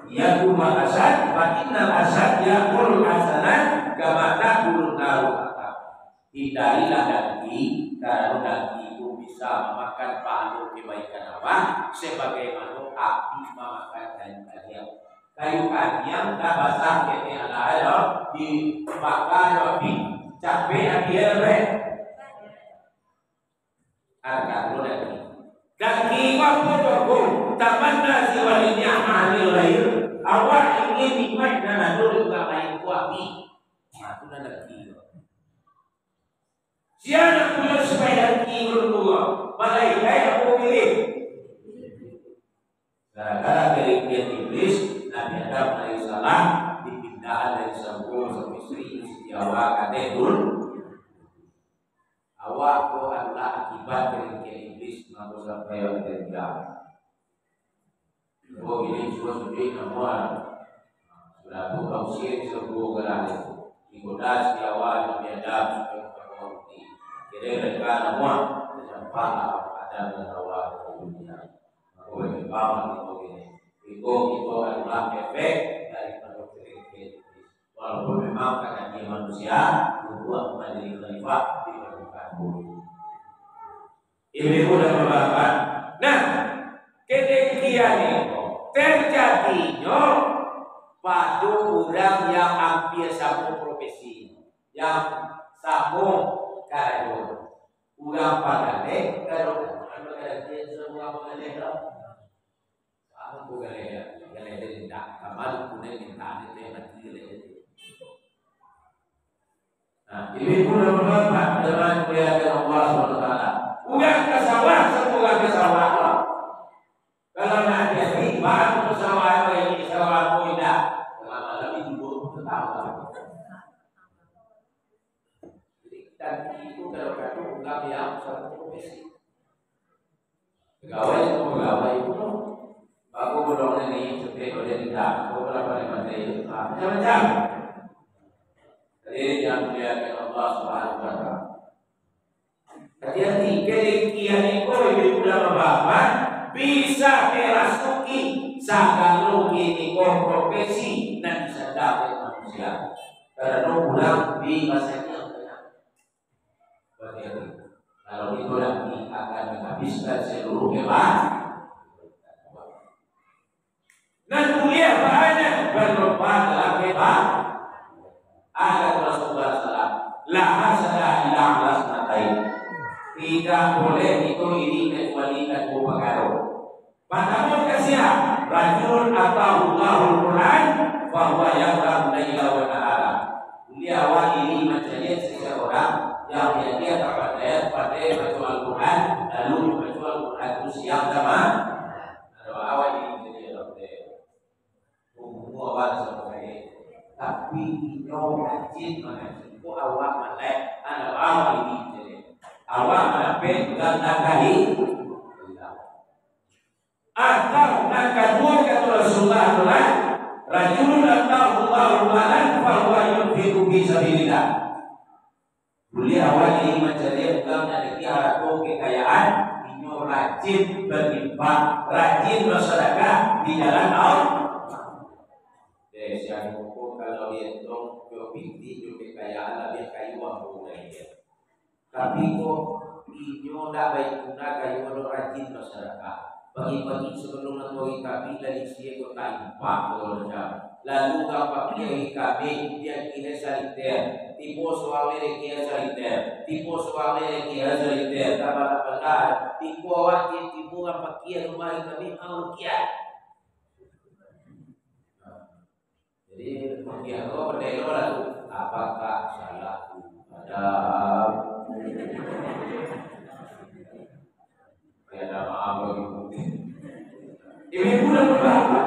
Yaqulu hasad fa innal hasad yaqulu hasanat kama taqulun nahu apa. Hindarilah daging karena daging itu bisa memakan pahala kebaikan Allah sebagaimana api memakan kayu kadiang. Kayu kadiang dah basah kene ala dibakar api capek api elbe. Harga daging. Daging apa tu? Tamanna siwal ni'mal lain. Awak ingin nikmat dan dulu juga lain api. Itu dah daging. Siapa punya supaya hati berdua malaikat yang memilih gara-gara kelebihan iblis Nabi Adam alaihissalam dipindahkan dari sambung sampai istri Hawa katedul awak ko adalah akibat kelebihan iblis maka sampai yang terjadi. Oh ini juga sudah nama sudah buka usia sebuah gelar digoda si awal Nabi Adam jadi mereka semua sampai ada menawar dunia. Maka bagaimana itu adalah efek dari kelebihan. Walaupun memang karena dia manusia, membuat menjadi khalifah di permukaan bumi. Ibu dan bapak. Nah, kedengkian itu terjadinya pada orang yang hampir sama profesi, yang sama kayu. Ulang pagale kalau ada semua pagale dah. Apa pagale ya? Pagale tidak. Kamal punya minta itu mati lagi. Nah, ini pun berapa dengan kelihatan Allah SWT. Ulang ke sawah, semua ke sawah. Kalau nak jadi baru ke sawah ini sawah tidak. Kalau malam itu pun tahu. Dan itu kalau kami yang satu profesi pegawai itu aku belum ini seperti oleh tidak aku berapa lima tahun macam-macam jadi yang mulia Allah Subhanahu Wa Taala hati-hati kedengkian itu ibu dan bapak bisa merasuki segala ini profesi dan bisa dapat manusia karena pulang di masanya. Kalau itu nanti akan menghabiskan seluruh hewan. Dan kuliah banyak berlomba dalam hewan. Ada Rasulullah SAW. La hasada illa ala sanatain. Tidak boleh itu ini kecuali kedua perkara. Pertama kasihan. Rajul atau Allahul Quran bahwa yang laila wa nahara. Kuliah ini macamnya seseorang yang dia dapat pada baca Al-Quran lalu baca Al-Quran itu siang sama awal ini jadi umum awal sebagai tapiino rajin mana itu awal mana ada awal ini jadi awal mana bukan kali atau yang kedua kata Rasulullah adalah rajulun atau Allahu'alan bahwa yunfiqu fi sabilillah. Kuliah awal ini mencari bukan dari harta kekayaan, ini rajin berinfak, rajin bersedekah di jalan Allah. Saya mengukur kalau dia dong pinti kekayaan lebih kayu mampu dari dia. Tapi kok ini tidak baik guna kayu kalau rajin bersedekah. Pagi-pagi sebelum nanti kami dari sini kota infak kalau lalu kapal kami dia kira saliter. Tipo soalnya dia saliter, tipo soalnya dia saliter, tambah benar, tipo awak tipo apa kia rumah kami au kia. Jadi dia kau berdaya lalu, apakah salahku ada? Ada maaf bagi ini bulan berapa?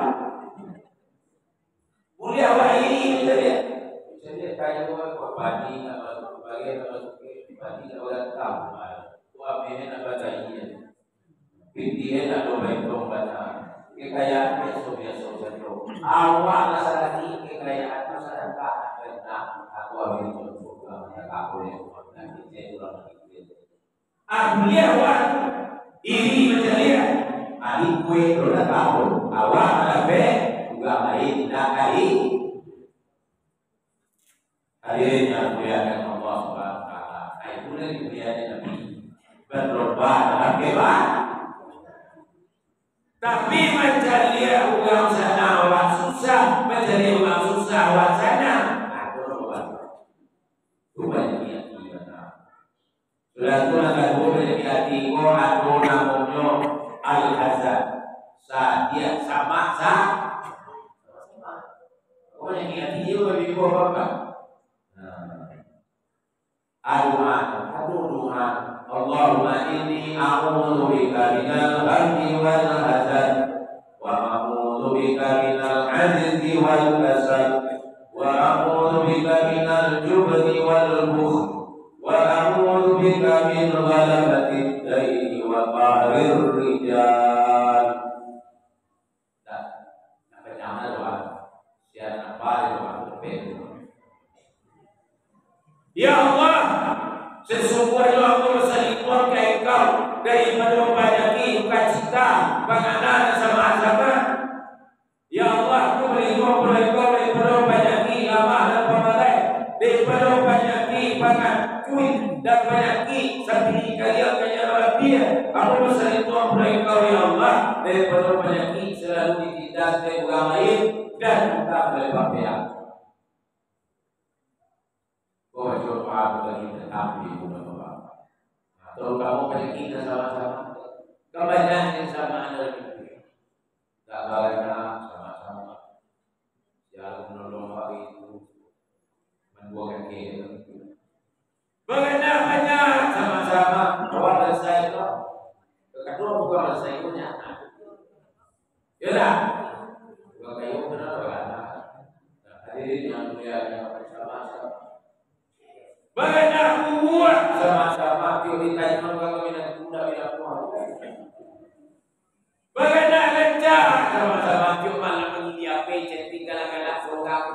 Mulia awak ini saja. Jadi kayu padi apa bagian apa padi orang tahu. Tua mehen apa kayu. Pintinya tak ada baik baca. Kekayaan biasa-biasa saja. Awak lagi kekayaan masyarakat karena aku ambil contoh aku yang nanti saya ulang lagi. Ambil awak iri menjadi ahli kue roda tahu awak ada juga lain nak kali. Hadirin yang dimuliakan Allah Subhanahu wa taala. Itu yang dimuliakan Nabi. Berlomba dalam kebat. Tapi mencari uang sana orang susah, mencari uang susah orang sana. Aku lupa. Lupa dia gimana. Sudah tu nak boleh jadi orang tu namanya Al-Hazan. Dia sama. Oh yang dia lebih apa? Aduh Allahumma inni a'udzu bika minal ghammi wal hazan wa a'udzu bika minal 'ajzi wal kasal wa a'udzu bika minal jubni wal bukhl wa a'udzu bika min ghalabati ad-daini wa qahrir rijal. Apa nama doa? Siapa doa berbeda. Ya Allah, sesungguhnya aku berselingkuh ke engkau daripada membanyaki duka cita, penganan sama azab. Ya Allah, aku berlindung kepada engkau daripada membanyaki lamah dan pemalai, daripada membanyaki pangan cuit dan penyakit seperti kalian dia. Aku berselingkuh kepada engkau ya Allah daripada penyakit selalu ditindas oleh orang lain dan bukan oleh pakaian. Kau coba aku lagi tetap di rumah bapak. Atau kamu penyakit sama-sama, kebanyakan sama ada lebih. Tak banyak sama-sama. Jalan menolong hari itu, membuahkan kita. Banyak sama-sama. Awal selesai itu, kedua bukan selesai punya. Yalah, bukan kayu benar berada. Hadirin yang mulia yang bersama-sama. Banyak buat sama-sama prioritas menolak keminat kuda bila kuat. Banyak lancar sama-sama cuma nak mengini apa cantik kalang-kalang sorang.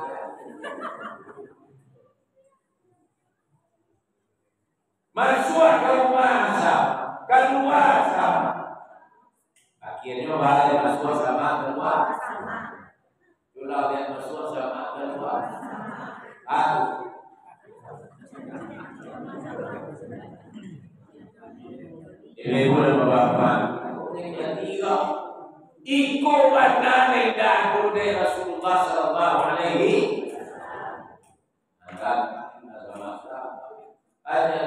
Masuk keluar sama. Akhirnya balik masuk sama keluar sama. Jual yang masuk sama keluar. Aduh. Ibu dan bapak, yang ketiga, ikut wanita dan budaya Rasulullah Sallallahu Alaihi Wasallam. Ada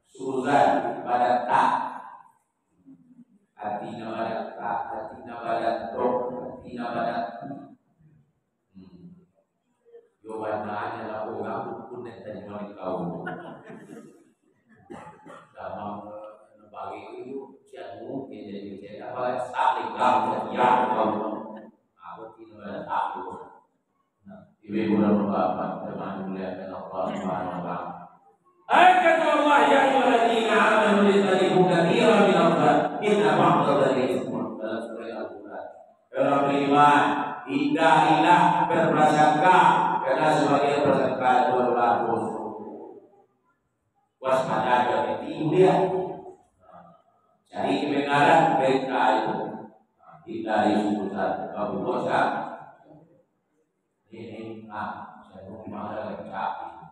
suzan pada tak, hatinya pada tak, hatinya pada roh, hatinya pada. Jawabannya lah orang pun yang tadi mau kau. Sama bagi itu siapa mungkin jadi kita apa saling kamu yang kamu aku tidak ada tahu. Ibu dan bapak teman mulia Allah Subhanahu wa taala. Ayat Allah ya ayyuhalladzina amanu ijtanibu katsiran min adh-dhanni inna ba'dadh-dhanni itsmun dalam surah Al-Quran. Orang beriman hindarilah berprasangka karena sebagian prasangka itu adalah dosa. Waspada dari dia cari kebenaran mereka itu hindari subutan kamu dosa ini saya mau malah capi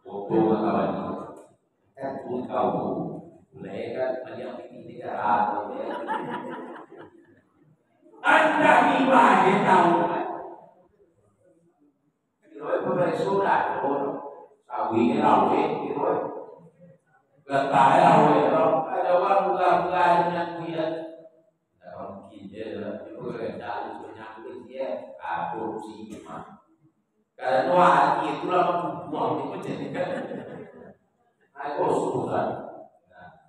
foto kawan kan pun kau mereka banyak ini cara anda ibadah tahu kalau beberapa surat kawin rawe itu Gatalah orang ada orang bukan yang punya orang kita itu rendah penyakit dia korupsi mah karena hati itulah membuang itu jadikan aku susah.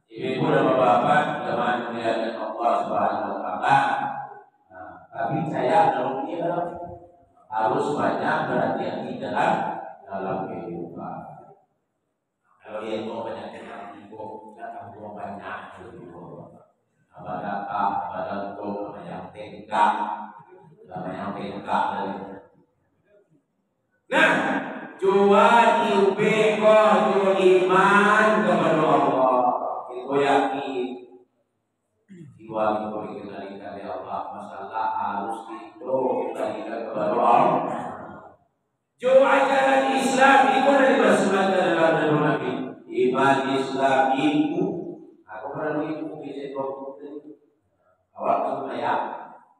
Ibu dan bapak teman mulia Allah Subhanahu wa taala. Tapi saya kalau dia harus banyak berhati-hati dalam kehidupan. Kalau dia mau banyak kita banyak Abada tu yang tingkah, yang tingkah dari. Nah, jual ibeko jual iman kepada Allah. Itu yakin. Jiwa itu dikendalikan oleh Allah. Masalah harus dikendalikan kepada Allah. Jo ajaran Islam itu dari bersemangat dalam Nabi. Iman Islam itu, aku pernah itu bisa awak sembahyang.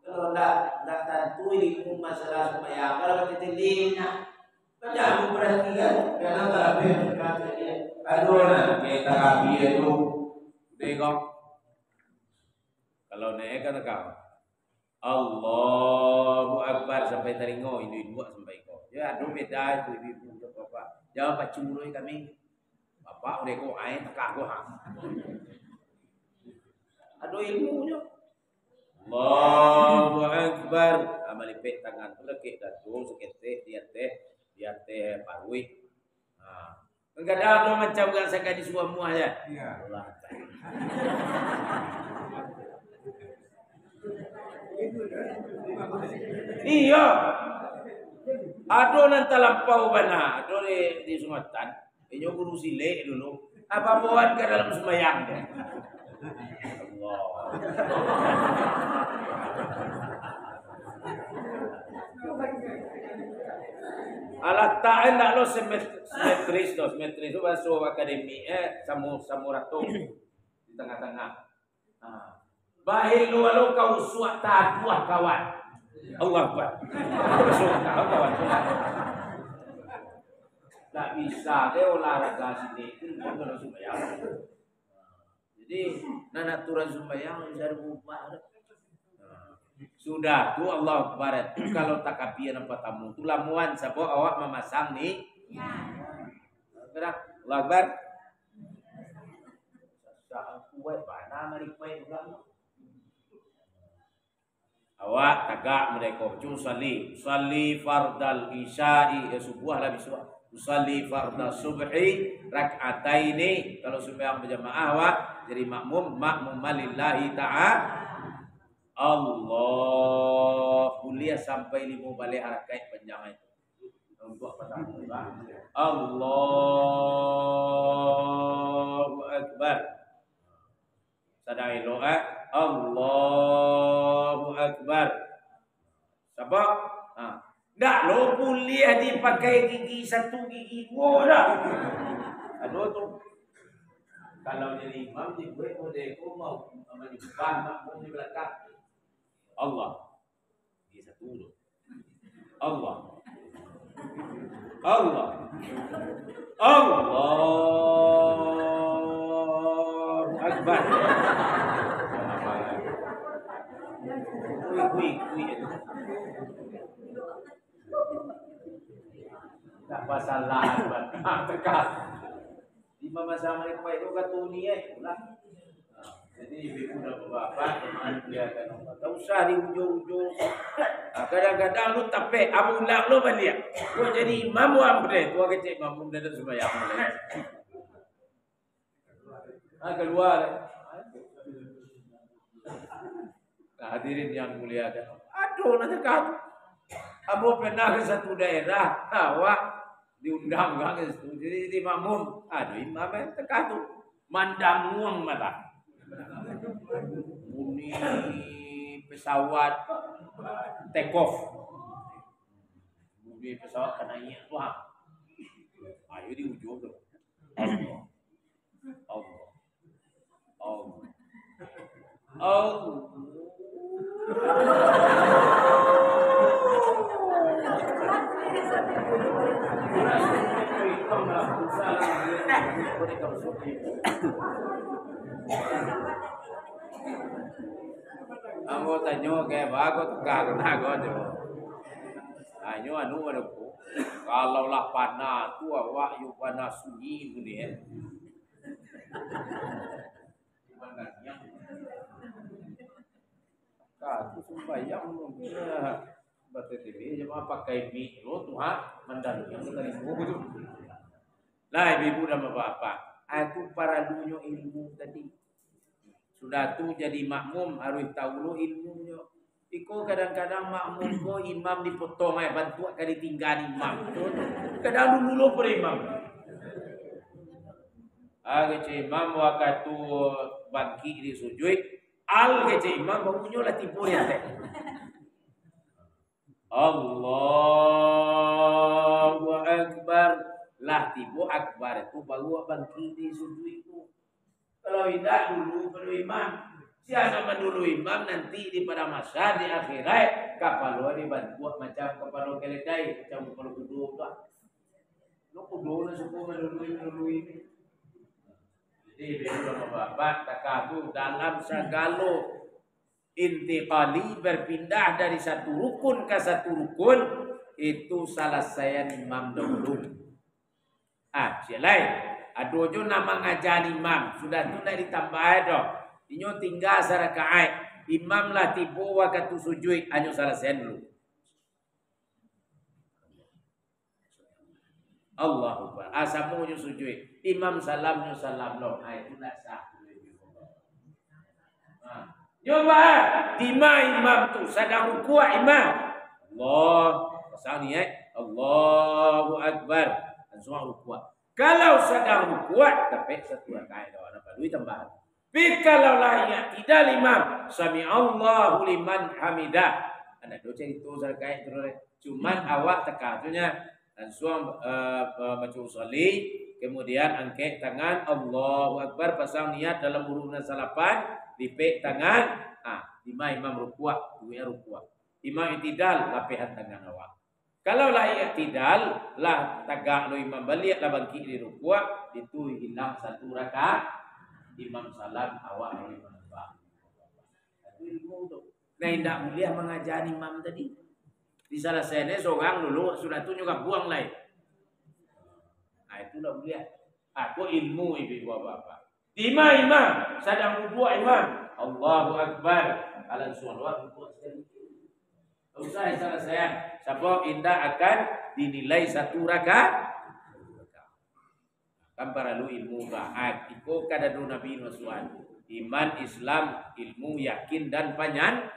Kalau tidak tentu ilmu masalah sembahyang, kalau kita lihat, jangan perhatikan karena terapi berkata dia. Aduh, kita terapi itu, tengok. Kalau naik kan kau, Allahu Akbar sampai teringo, ini buat sampai kau. Ya, aduh beda itu ibu bapak. Jangan paculoi kami. Bapak udah kau air tekak kau hang. Aduh ilmunya. Allahu Akbar. Amal ipet tangan tu lekik datuk seketik dia teh parui. Enggak ada macam kan saya di semua ya. Allah. Iya. Aduh nanti lampau bana, aduh di Sumatan. Inyo guru silek dulu. Apa buat ke dalam sembahyang dia? Allah. Alat ta'en nak lo simetris itu bahasa akademi samuratung di tengah-tengah. Bahil lu kau suat taduah kawan. Allah Akbar. Kawan. Tak bisa dia olahraga sini itu bukan sembahyang. Jadi nana turun sembahyang bisa berubah. Sudah tu Allah Akbar. Kalau tak kapian apa tamu tu lamuan sabo awak memasang ni. Gerak Allah Akbar. Sah kuat mana mari kuat juga. Awak tagak mereka salli fardal isya'i subuh lah biswa salli fardal subhi rak'ataini kalau sembahyang berjamaah awak jadi makmum lillahi ta'ala Allah kuliah sampai 5 balik harakat panjang itu untuk pertama Allahu Akbar sadai doa Allahu Akbar. Sebab tak lo kuliah dipakai gigi 1 gigi 2 dah. Aduh tu. Kalau jadi imam dibuat modeko mau amal depan makmum di belakang. Allah. Gigi 1 dulu. Allah. Allahu Akbar. Kui. Tak masalah tekat. Di masa mereka itu katuni lah. Jadi ibu dan bapak teman dia kan tak usah di ujung-ujung. Kadang-kadang lu tapek abu lak lu balik. Kau jadi imam abu deh. Tua kecil imam dan sembahyang mulai. Keluar. Hadirin yang mulia kan. Aduh nanti kamu. Abu pernah ke satu daerah, awak diundang kan itu. Jadi makmum. Aduh imam tekan tu. Mandang uang mata. Bunyi pesawat take off. Bunyi pesawat kena naik tu. Ayo di ujung tu. Allah. Amo tanyo kayak bago tukar nago tu. Tanyo anu ada ku. Kalau lah panah tu awak yu panah sunyi tu ni. Itu sembahyang batu TV cuma pakai mic lo tuh mandang yang dari buku itu. Lah ibu dan bapak, aku para dunia ilmu tadi. Sudah tu jadi makmum harus tahu lu ilmunya. Iko kadang-kadang makmum ko imam dipotong ay bantu ka ditinggal imam. Kadang dulu per imam. Kece imam waktu bangki di sujud kece imam bangunyo lah tipu ya teh. Allahu Akbar lah tipu akbar itu baru bangki di sujud itu. Kalau tidak dulu perlu imam. Siapa dulu imam nanti di pada masa di akhirat kapalo dibantu macam kapalo keledai macam kapalo kudu lah. Lo kudu na suku menului. Jadi beberapa bapak takatu dalam segala intiqali berpindah dari satu rukun ke satu rukun itu salah saya imam dahulu. Silai. Aduh jo nama ngajar imam sudah tu dah ditambah dah. Inyo tinggal sarakaat. Imam lah tipu waktu sujud anyo salah saya dulu. Allahu Akbar. Asamu nyo sujud. Imam salam nyo salam loh. Itu tak sah. Nyoba dima imam tu sedang rukuk imam. Allah. Pasal ni Allahu Akbar. Semua rukuk. Kalau sedang rukuk tapi satu rakaat dah ada duit tambahan. Tapi kalau layak tidak imam sami Allahu liman hamidah. Ada doa itu rakaat terus. Cuman awak tekatunya langsung baca usolli kemudian angkat tangan Allahu Akbar pasang niat dalam urunan salapan lipik tangan lima imam rukuk dua rukuk imam itidal lapihan tangan awak. Kalau layak tidak lah tagak lo imam balik lah bangkit di rukuk itu hilang satu rakaat imam salam awak imam bang. Itu ilmu tu. Nah tidak mulia mengajar imam tadi. Di salah sene seorang dulu sudah tu juga buang lain. Itulah mulia. Aku ilmu ibu bapak. Lima imam sedang rukuk imam. Allahu Akbar. Alam suara rukuk sekali. Usah salah saya. Sebab indah akan dinilai satu rakaat. Kan para lu ilmu bahat. Iko kadadu Nabi Muhammad. Iman Islam ilmu yakin dan panjang.